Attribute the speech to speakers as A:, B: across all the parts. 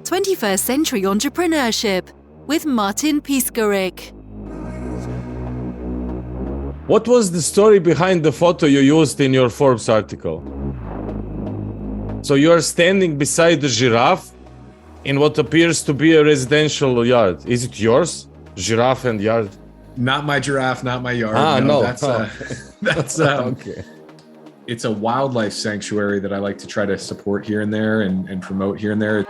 A: 21st Century Entrepreneurship with Martin Piskarik.
B: What was the story behind the photo you used in your Forbes article? So you are standing beside the giraffe in what appears to be a residential yard. Is it yours? Giraffe and yard?
C: Not my giraffe, not my yard.
B: No.
C: That's
B: Okay.
C: It's a wildlife sanctuary that I like to try to support here and there and promote here and there.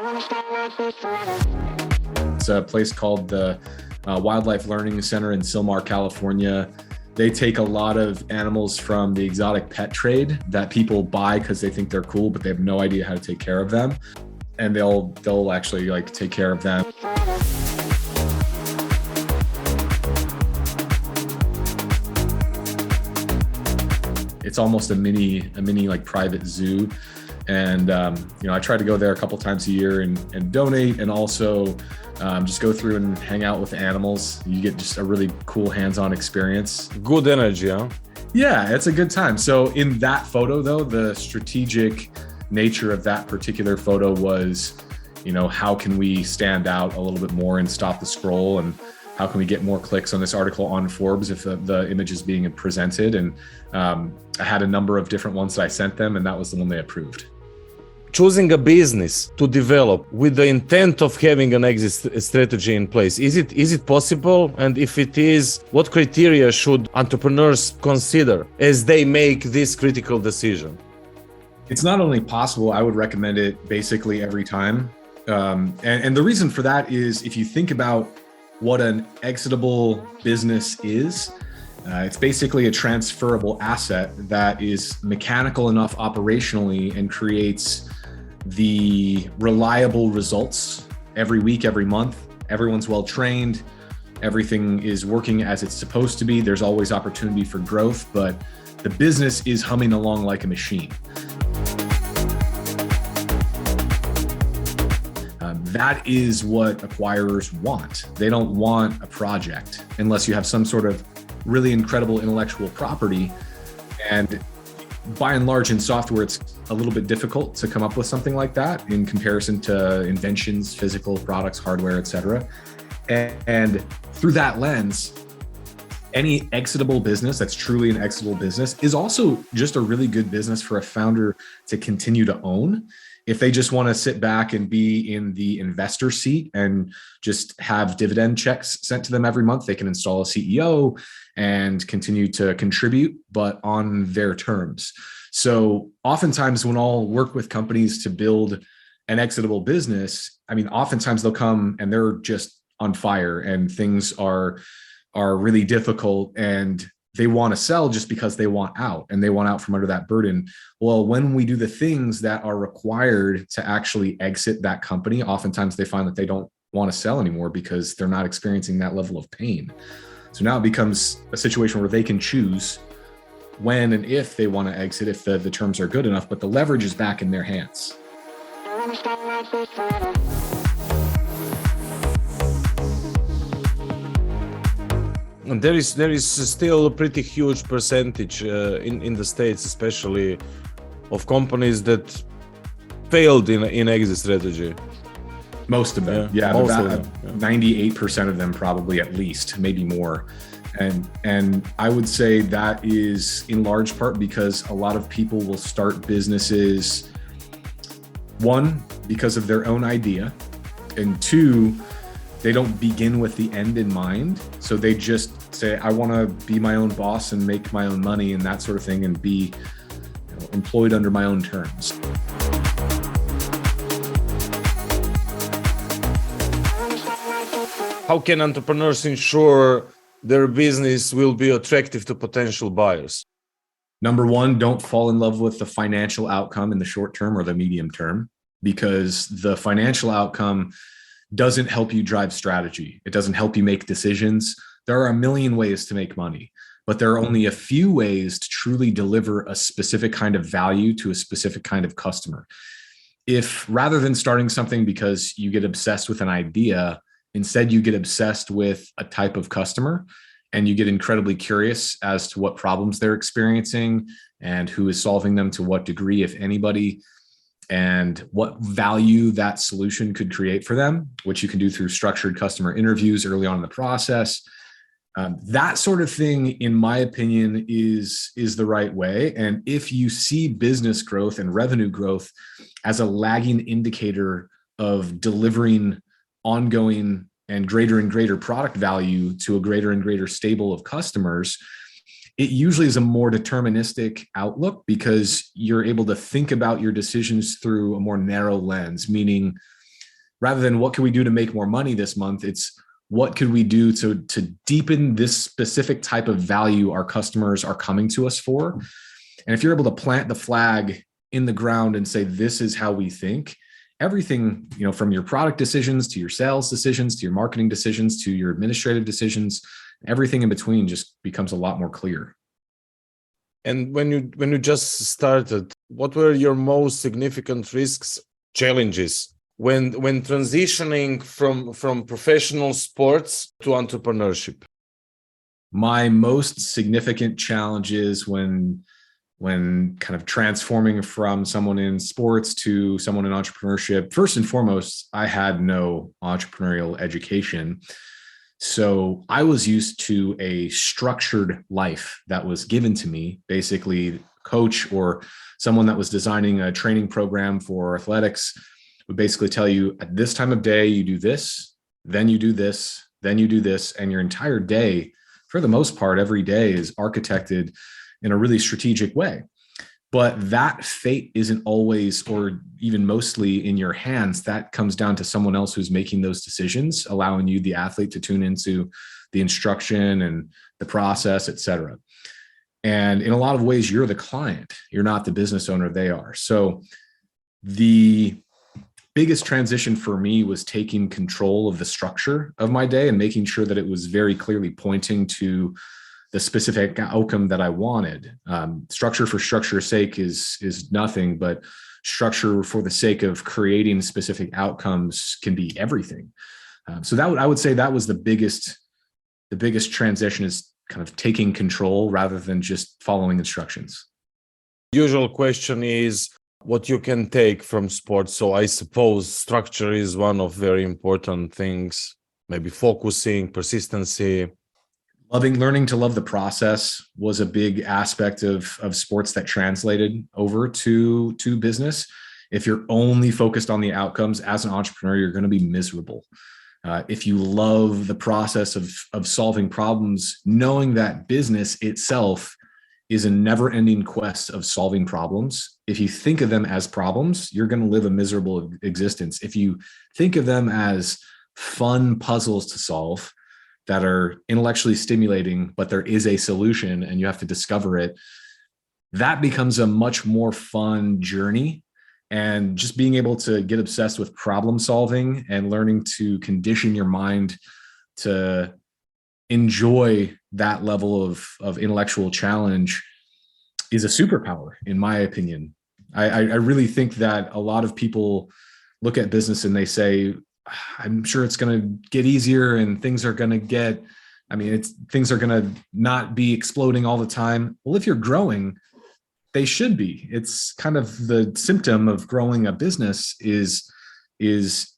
C: It's a place called the Wildlife Learning Center in Sylmar, California. They take a lot of animals from the exotic pet trade that people buy because they think they're cool, but they have no idea how to take care of them. And they'll actually take care of them. It's almost a mini private zoo. And, I try to go there a couple times a year and donate, and also just go through and hang out with animals. You get just a really cool hands-on experience.
B: Good energy, huh?
C: Yeah, it's a good time. So in that photo though, the strategic nature of that particular photo was, how can we stand out a little bit more and stop the scroll, and how can we get more clicks on this article on Forbes if the image is being presented? And I had a number of different ones that I sent them, and that was the one they approved.
B: Choosing a business to develop with the intent of having an exit strategy in place, is it possible? And if it is, what criteria should entrepreneurs consider as they make this critical decision?
C: It's not only possible, I would recommend it basically every time. And the reason for that is, if you think about what an excitable business is, it's basically a transferable asset that is mechanical enough operationally and creates the reliable results every week, every month. Everyone's well trained. Everything is working as it's supposed to be. There's always opportunity for growth, but the business is humming along like a machine. That is what acquirers want. They don't want a project unless you have some sort of really incredible intellectual property. And by and large in software, it's a little bit difficult to come up with something like that in comparison to inventions, physical products, hardware, etc. And through that lens, any excitable business that's truly an excitable business is also just a really good business for a founder to continue to own. If they just want to sit back and be in the investor seat and just have dividend checks sent to them every month, they can install a CEO and continue to contribute, but on their terms. So oftentimes when I'll work with companies to build an excitable business, oftentimes they'll come and they're just on fire and things are really difficult, and they want to sell just because they want out, and they want out from under that burden. Well, when we do the things that are required to actually exit that company, oftentimes they find that they don't want to sell anymore because they're not experiencing that level of pain. So now it becomes a situation where they can choose when and if they want to exit, if the terms are good enough, but the leverage is back in their hands.
B: And there is still a pretty huge percentage in the States, especially, of companies that failed in exit strategy.
C: Most of them,
B: yeah,
C: most
B: of them,
C: 98% of them, probably, at least, maybe more. And I would say that is in large part because a lot of people will start businesses, one, because of their own idea, and two, they don't begin with the end in mind. So they just say, I want to be my own boss and make my own money and that sort of thing, and be employed under my own terms.
B: How can entrepreneurs ensure their business will be attractive to potential buyers?
C: Number one, don't fall in love with the financial outcome in the short term or the medium term, because the financial outcome doesn't help you drive strategy. It doesn't help you make decisions. There are a million ways to make money, but there are only a few ways to truly deliver a specific kind of value to a specific kind of customer. If rather than starting something because you get obsessed with an idea, instead you get obsessed with a type of customer and you get incredibly curious as to what problems they're experiencing and who is solving them to what degree, if anybody, and what value that solution could create for them, which you can do through structured customer interviews early on in the process. That sort of thing, in my opinion, is the right way. And if you see business growth and revenue growth as a lagging indicator of delivering ongoing and greater product value to a greater and greater stable of customers, it usually is a more deterministic outlook, because you're able to think about your decisions through a more narrow lens, meaning rather than what can we do to make more money this month, it's what could we do to deepen this specific type of value our customers are coming to us for. And if you're able to plant the flag in the ground and say, this is how we think, everything, from your product decisions to your sales decisions, to your marketing decisions, to your administrative decisions, everything in between just becomes a lot more clear.
B: And when you just started, what were your most significant risks, challenges when transitioning from professional sports to entrepreneurship?
C: My most significant challenges when kind of transforming from someone in sports to someone in entrepreneurship, first and foremost, I had no entrepreneurial education. So I was used to a structured life that was given to me, basically coach or someone that was designing a training program for athletics would basically tell you at this time of day, you do this, then you do this, then you do this. And your entire day, for the most part, every day is architected in a really strategic way. But that fate isn't always, or even mostly, in your hands. That comes down to someone else who's making those decisions, allowing you, the athlete, to tune into the instruction and the process, et cetera. And in a lot of ways, you're the client. You're not the business owner, they are. So the biggest transition for me was taking control of the structure of my day and making sure that it was very clearly pointing to the specific outcome that I wanted. Structure for structure's sake is nothing, but structure for the sake of creating specific outcomes can be everything. So I would say that was the biggest transition, is kind of taking control rather than just following instructions.
B: Usual question is what you can take from sports. So I suppose structure is one of very important things, maybe focusing, persistency.
C: Learning to love the process was a big aspect of sports that translated over to business. If you're only focused on the outcomes as an entrepreneur, you're going to be miserable. If you love the process of solving problems, knowing that business itself is a never-ending quest of solving problems. If you think of them as problems, you're going to live a miserable existence. If you think of them as fun puzzles to solve that are intellectually stimulating, but there is a solution and you have to discover it, that becomes a much more fun journey. And just being able to get obsessed with problem solving and learning to condition your mind to enjoy that level of intellectual challenge is a superpower, in my opinion. I really think that a lot of people look at business and they say, I'm sure it's going to get easier and things are going to things are going to not be exploding all the time. Well, if you're growing, they should be. It's kind of the symptom of growing a business is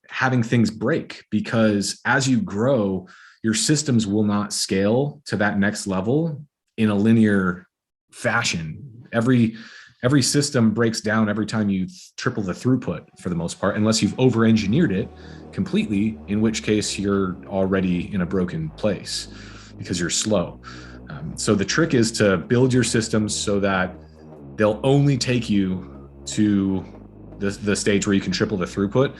C: having things break, because as you grow, your systems will not scale to that next level in a linear fashion. Every system breaks down every time you triple the throughput, for the most part, unless you've over-engineered it completely, in which case you're already in a broken place because you're slow. So the trick is to build your systems so that they'll only take you to the stage where you can triple the throughput,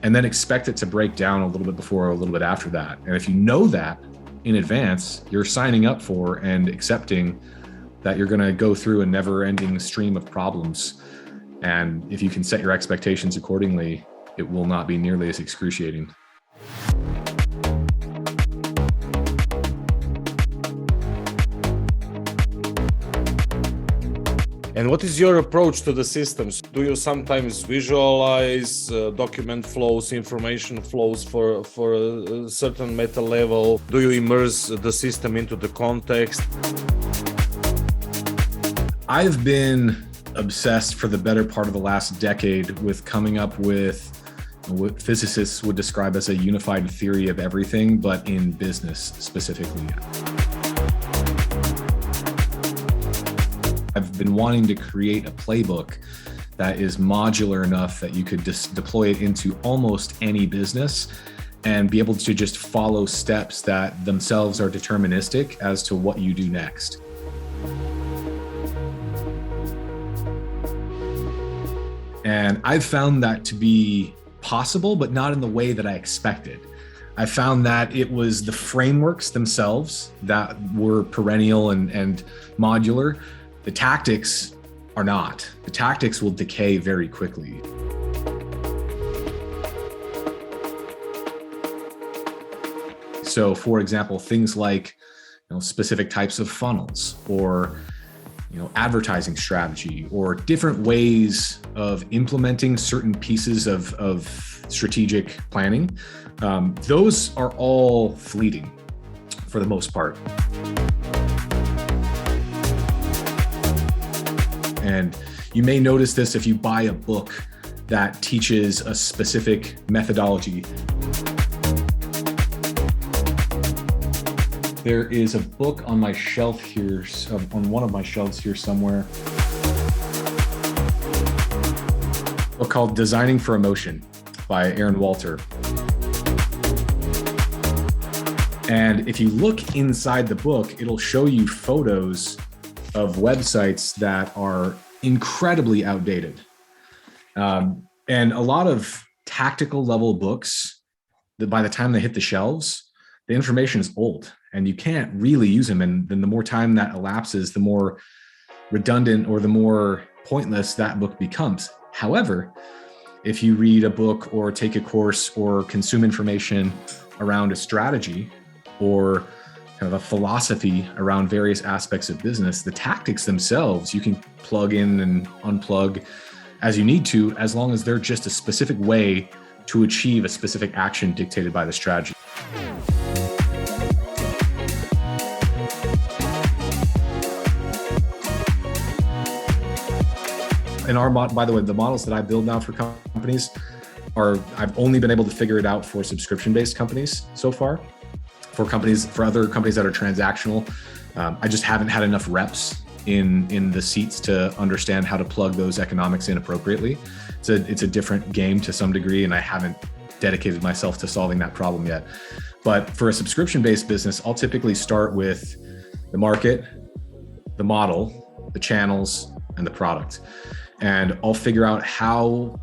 C: and then expect it to break down a little bit before or a little bit after that. And if you know that in advance, you're signing up for and accepting that you're going to go through a never-ending stream of problems. And if you can set your expectations accordingly, it will not be nearly as excruciating.
B: And what is your approach to the systems? Do you sometimes visualize document flows, information flows for a certain meta level? Do you immerse the system into the context?
C: I've been obsessed for the better part of the last decade with coming up with what physicists would describe as a unified theory of everything, but in business specifically. I've been wanting to create a playbook that is modular enough that you could just deploy it into almost any business and be able to just follow steps that themselves are deterministic as to what you do next. And I've found that to be possible, but not in the way that I expected. I found that it was the frameworks themselves that were perennial and modular. The tactics are not. The tactics will decay very quickly. So, for example, things like specific types of funnels, or advertising strategy, or different ways of implementing certain pieces of strategic planning. Those are all fleeting for the most part. And you may notice this if you buy a book that teaches a specific methodology. There is a book on my shelf here, on one of my shelves here somewhere, a book called Designing for Emotion by Aaron Walter. And if you look inside the book, it'll show you photos of websites that are incredibly outdated. And a lot of tactical level books, that by the time they hit the shelves, the information is old and you can't really use them. And then the more time that elapses, the more redundant or the more pointless that book becomes. However, if you read a book or take a course or consume information around a strategy or kind of a philosophy around various aspects of business, the tactics themselves, you can plug in and unplug as you need to, as long as they're just a specific way to achieve a specific action dictated by the strategy. By the way, the models that I build now for companies I've only been able to figure it out for subscription-based companies so far. For other companies that are transactional, I just haven't had enough reps in the seats to understand how to plug those economics in appropriately. It's a different game to some degree, and I haven't dedicated myself to solving that problem yet. But for a subscription-based business, I'll typically start with the market, the model, the channels, and the product. And I'll figure out how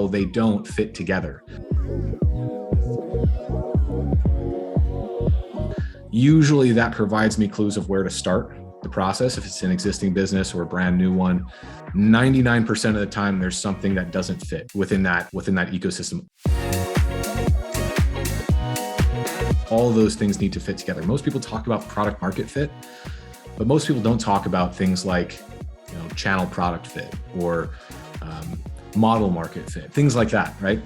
C: they don't fit together. Usually that provides me clues of where to start the process. If it's an existing business or a brand new one, 99% of the time, there's something that doesn't fit within that ecosystem. All of those things need to fit together. Most people talk about product market fit, but most people don't talk about things like channel product fit or model market fit, things like that, right?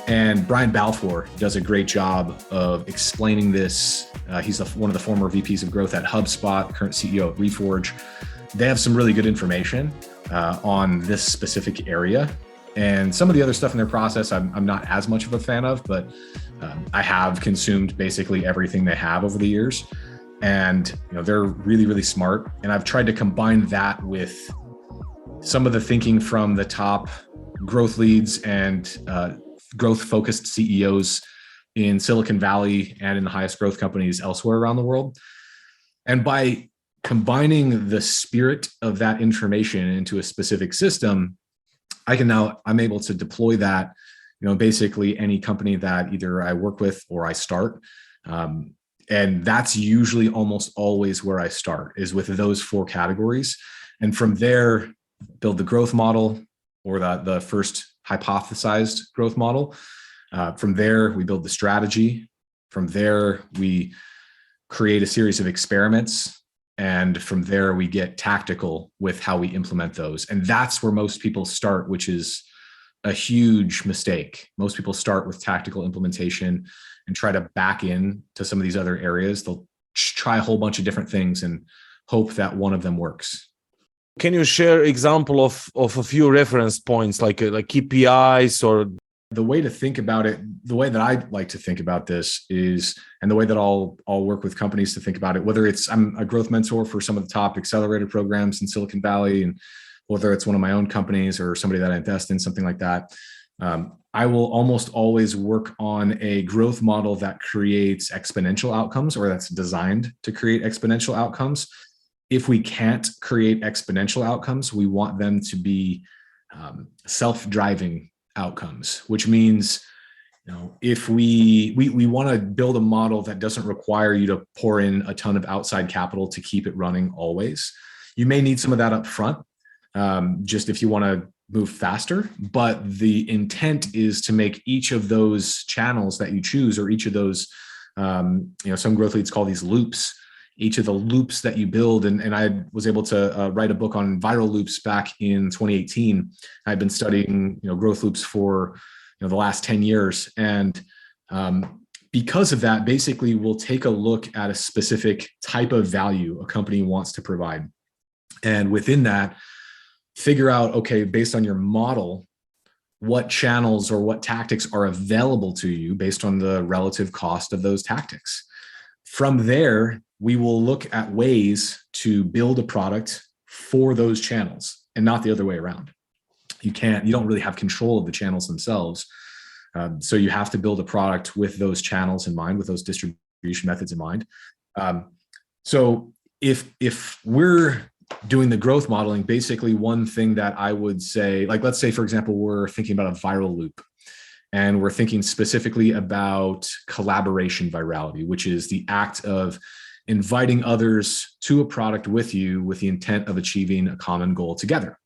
C: And Brian Balfour does a great job of explaining this. He's one of the former VPs of growth at HubSpot, current CEO at Reforge. They have some really good information on this specific area. And some of the other stuff in their process, I'm not as much of a fan of, but I have consumed basically everything they have over the years. And they're really, really smart. And I've tried to combine that with some of the thinking from the top growth leads and growth-focused CEOs in Silicon Valley and in the highest growth companies elsewhere around the world. And by combining the spirit of that information into a specific system, I'm able to deploy that, basically any company that either I work with or I start. And that's usually almost always where I start, is with those four categories. And from there, build the growth model or the first hypothesized growth model. From there, we build the strategy. From there, we create a series of experiments. And from there, we get tactical with how we implement those. And that's where most people start, which is a huge mistake. Most people start with tactical implementation and try to back in to some of these other areas. They'll try a whole bunch of different things and hope that one of them works.
B: Can you share example of a few reference points like KPIs or?
C: The way to think about it, the way that I like to think about this is, and the way that I'll work with companies to think about it, whether it's I'm a growth mentor for some of the top accelerator programs in Silicon Valley, and whether it's one of my own companies or somebody that I invest in, something like that, I will almost always work on a growth model that creates exponential outcomes, or that's designed to create exponential outcomes. If we can't create exponential outcomes, we want them to be self-driving outcomes, which means, if we want to build a model that doesn't require you to pour in a ton of outside capital to keep it running always. You may need some of that up front, just if you want to move faster, but the intent is to make each of those channels that you choose, or each of those, some growth leads call these loops, each of the loops that you build. And I was able to write a book on viral loops back in 2018. I've been studying, growth loops for, the last 10 years. And because of that, basically we'll take a look at a specific type of value a company wants to provide. And within that, figure out, okay, based on your model, what channels or what tactics are available to you based on the relative cost of those tactics. From there, we will look at ways to build a product for those channels and not the other way around. You don't really have control of the channels themselves. So you have to build a product with those channels in mind, with those distribution methods in mind. So if we're doing the growth modeling, basically one thing that I would say, like, let's say, for example, we're thinking about a viral loop, and we're thinking specifically about collaboration virality, which is the act of inviting others to a product with you with the intent of achieving a common goal together.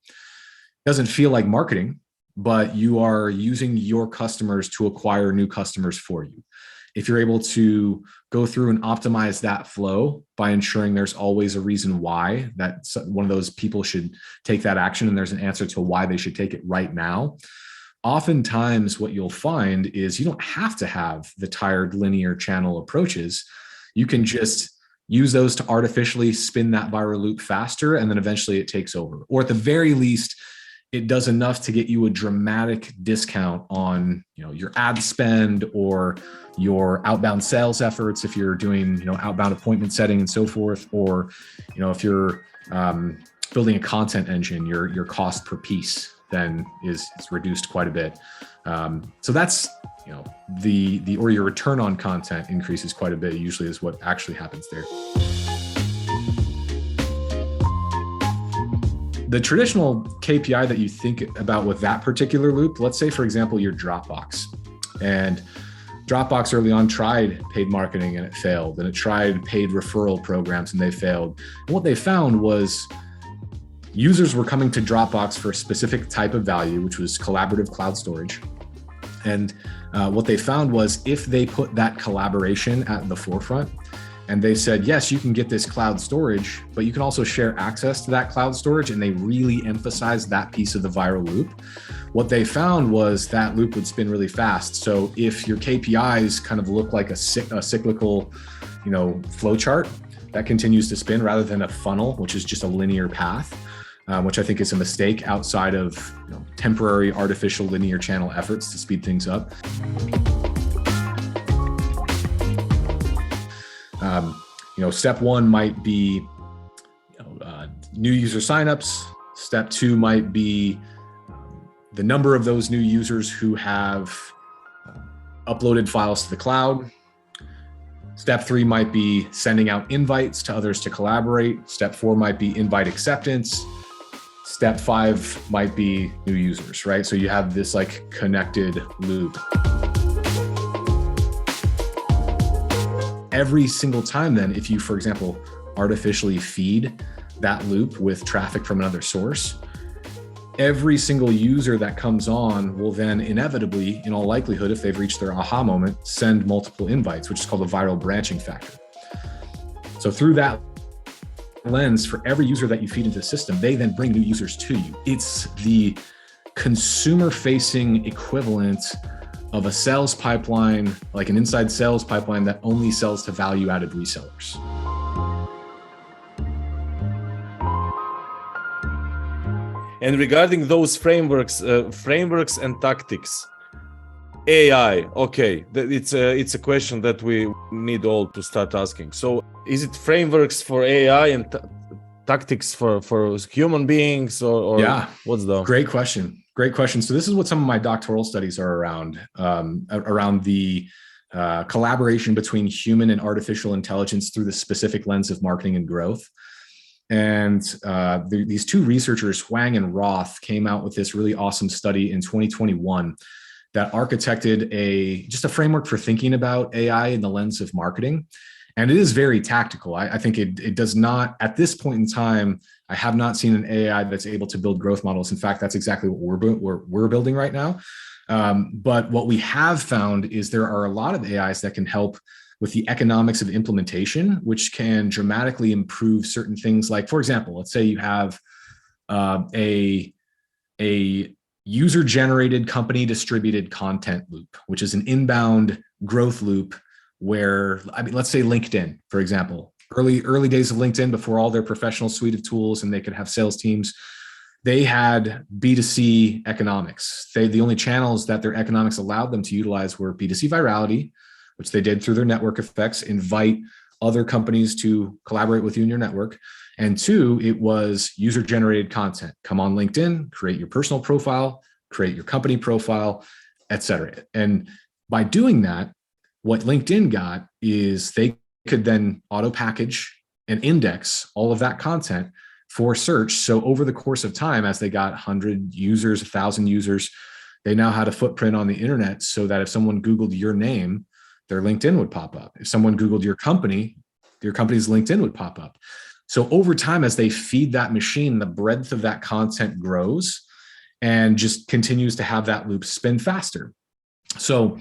C: Doesn't feel like marketing, but you are using your customers to acquire new customers for you. If you're able to go through and optimize that flow by ensuring there's always a reason why that one of those people should take that action, and there's an answer to why they should take it right now, oftentimes what you'll find is you don't have to have the tired linear channel approaches. You can just use those to artificially spin that viral loop faster, and then eventually it takes over. Or at the very least, it does enough to get you a dramatic discount on, your ad spend or your outbound sales efforts if you're doing, outbound appointment setting and so forth. Or, if you're building a content engine, your cost per piece then is reduced quite a bit. So that's, or your return on content increases quite a bit, usually is what actually happens there. The traditional KPI that you think about with that particular loop, let's say, for example, your Dropbox. And Dropbox early on tried paid marketing and it failed, and it tried paid referral programs and they failed. And what they found was users were coming to Dropbox for a specific type of value, which was collaborative cloud storage. And what they found was if they put that collaboration at the forefront, and they said, yes, you can get this cloud storage, but you can also share access to that cloud storage. And they really emphasized that piece of the viral loop. What they found was that loop would spin really fast. So if your KPIs kind of look like a cyclical, flow chart that continues to spin rather than a funnel, which is just a linear path, which I think is a mistake outside of temporary artificial linear channel efforts to speed things up. Step one might be new user signups. Step two might be the number of those new users who have uploaded files to the cloud. Step three might be sending out invites to others to collaborate. Step four might be invite acceptance. Step five might be new users, right? So you have this connected loop. Every single time then, if you, for example, artificially feed that loop with traffic from another source, every single user that comes on will then inevitably, in all likelihood, if they've reached their aha moment, send multiple invites, which is called the viral branching factor. So through that lens, for every user that you feed into the system, they then bring new users to you. It's the consumer-facing equivalent of a sales pipeline, like an inside sales pipeline that only sells to value-added resellers.
B: And regarding those frameworks and tactics, AI, okay, it's a question that we need all to start asking. So is it frameworks for AI and tactics for human beings, or
C: Yeah,
B: what's the...
C: Great question. Great question. So this is what some of my doctoral studies are around, around the collaboration between human and artificial intelligence through the specific lens of marketing and growth. And these two researchers, Huang and Roth, came out with this really awesome study in 2021 that architected just a framework for thinking about AI in the lens of marketing. And it is very tactical. I think it does not, at this point in time, I have not seen an AI that's able to build growth models. In fact, that's exactly what we're building right now. But what we have found is there are a lot of AIs that can help with the economics of implementation, which can dramatically improve certain things. Like, for example, let's say you have a user-generated, company-distributed content loop, which is an inbound growth loop where, I mean, let's say LinkedIn, for example, early days of LinkedIn, before all their professional suite of tools and they could have sales teams, they had B2C economics. The only channels that their economics allowed them to utilize were B2C virality, which they did through their network effects, invite other companies to collaborate with you in your network. And two, it was user-generated content. Come on LinkedIn, create your personal profile, create your company profile, et cetera. And by doing that, what LinkedIn got is they could then auto-package and index all of that content for search. So over the course of time, as they got 100 users, 1,000 users, they now had a footprint on the internet so that if someone Googled your name, their LinkedIn would pop up. If someone Googled your company's LinkedIn would pop up. So over time, as they feed that machine, the breadth of that content grows and just continues to have that loop spin faster. So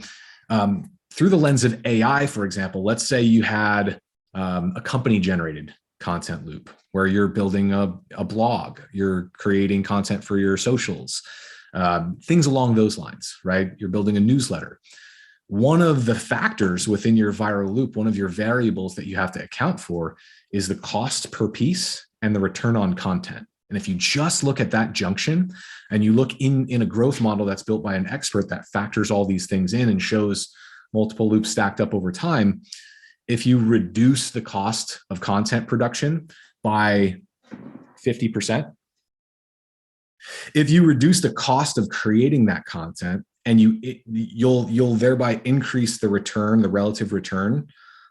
C: through the lens of AI, for example, let's say you had a company-generated content loop where you're building a blog, you're creating content for your socials, things along those lines, right? You're building a newsletter. One of the factors within your viral loop, one of your variables that you have to account for is the cost per piece and the return on content. And if you just look at that junction and you look in a growth model that's built by an expert that factors all these things in and shows multiple loops stacked up over time, if you reduce the cost of content production by 50%, if you reduce the cost of creating that content, and you'll thereby increase the relative return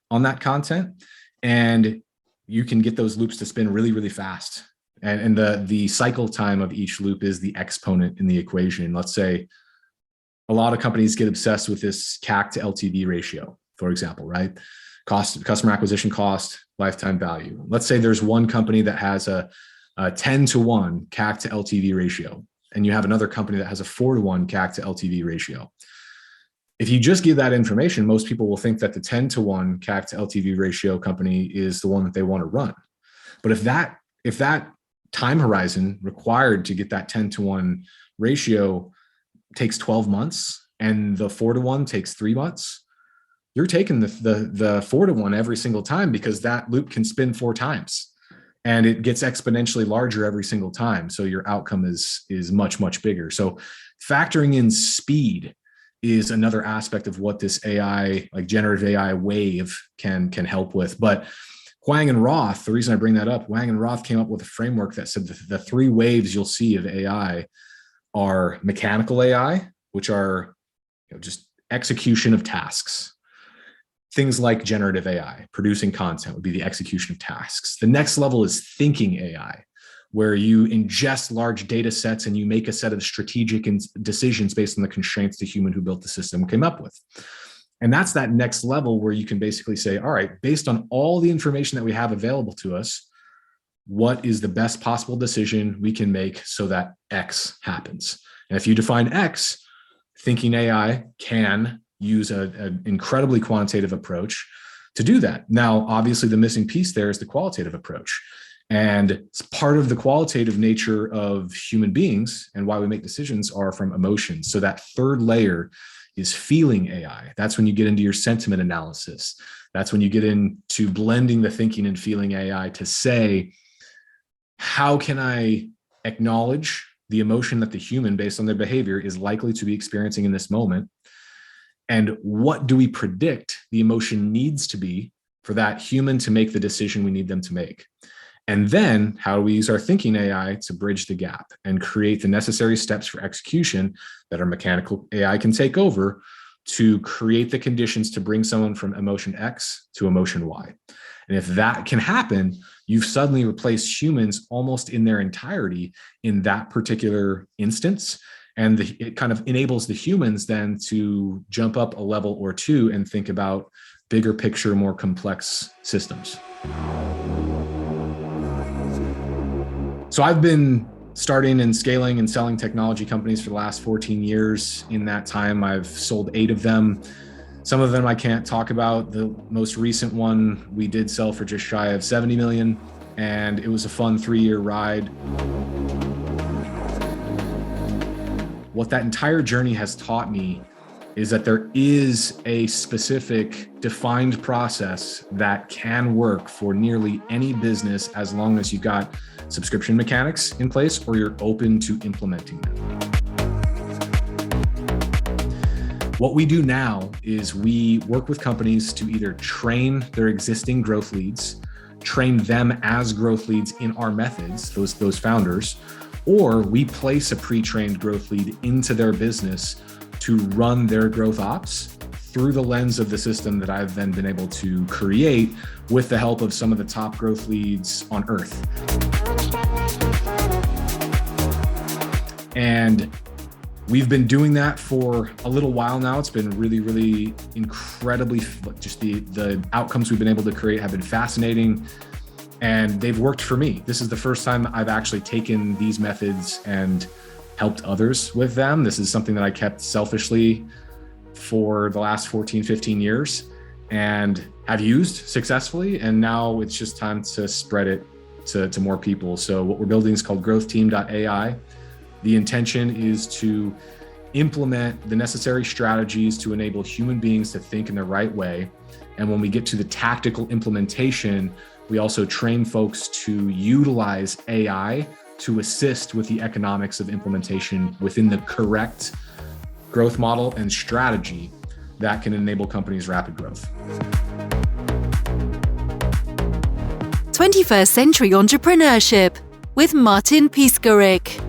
C: on that content, and you can get those loops to spin really, really fast. And the cycle time of each loop is the exponent in the equation. Let's say a lot of companies get obsessed with this CAC to LTV ratio, for example, right? Customer acquisition cost, lifetime value. Let's say there's one company that has a 10-to-1 CAC to LTV ratio, and you have another company that has a 4-to-1 CAC to LTV ratio. If you just give that information, most people will think that the 10-to-1 CAC to LTV ratio company is the one that they want to run. But if that time horizon required to get that 10-to-1 ratio takes 12 months and the 4-to-1 takes 3 months, you're taking the 4-to-1 every single time, because that loop can spin 4 times. And it gets exponentially larger every single time. So your outcome is much, much bigger. So factoring in speed is another aspect of what this AI, like generative AI wave can help with. But Huang and Roth, the reason I bring that up, Huang and Roth came up with a framework that said the 3 waves you'll see of AI are mechanical AI, which are just execution of tasks. Things like generative AI, producing content, would be the execution of tasks. The next level is thinking AI, where you ingest large data sets and you make a set of strategic decisions based on the constraints the human who built the system came up with. And that's that next level where you can basically say, all right, based on all the information that we have available to us, what is the best possible decision we can make so that X happens? And if you define X, thinking AI can use an incredibly quantitative approach to do that. Now, obviously, the missing piece there is the qualitative approach. And part of the qualitative nature of human beings and why we make decisions are from emotions. So that third layer is feeling AI. That's when you get into your sentiment analysis. That's when you get into blending the thinking and feeling AI to say, how can I acknowledge the emotion that the human, based on their behavior, is likely to be experiencing in this moment. And what do we predict the emotion needs to be for that human to make the decision we need them to make? And then how do we use our thinking AI to bridge the gap and create the necessary steps for execution that our mechanical AI can take over to create the conditions to bring someone from emotion X to emotion Y? And if that can happen, you've suddenly replaced humans almost in their entirety in that particular instance. And it kind of enables the humans then to jump up a level or two and think about bigger picture, more complex systems. So I've been starting and scaling and selling technology companies for the last 14 years. In that time, I've sold 8 of them. Some of them I can't talk about. The most recent one we did sell for just shy of 70 million, and it was a fun 3-year ride. What that entire journey has taught me is that there is a specific defined process that can work for nearly any business as long as you've got subscription mechanics in place or you're open to implementing them. What we do now is we work with companies to either train their existing growth leads, train them as growth leads in our methods, those founders, or we place a pre-trained growth lead into their business to run their growth ops through the lens of the system that I've then been able to create with the help of some of the top growth leads on earth. And we've been doing that for a little while now. It's been really, really incredibly, just the outcomes we've been able to create have been fascinating, and they've worked for me. This is the first time I've actually taken these methods and helped others with them. This is something that I kept selfishly for the last 14, 15 years and have used successfully. And now it's just time to spread it to more people. So what we're building is called growthteam.ai. The intention is to implement the necessary strategies to enable human beings to think in the right way. And when we get to the tactical implementation, we also train folks to utilize AI to assist with the economics of implementation within the correct growth model and strategy that can enable companies' rapid growth.
A: 21st Century Entrepreneurship with Martin Piskarik.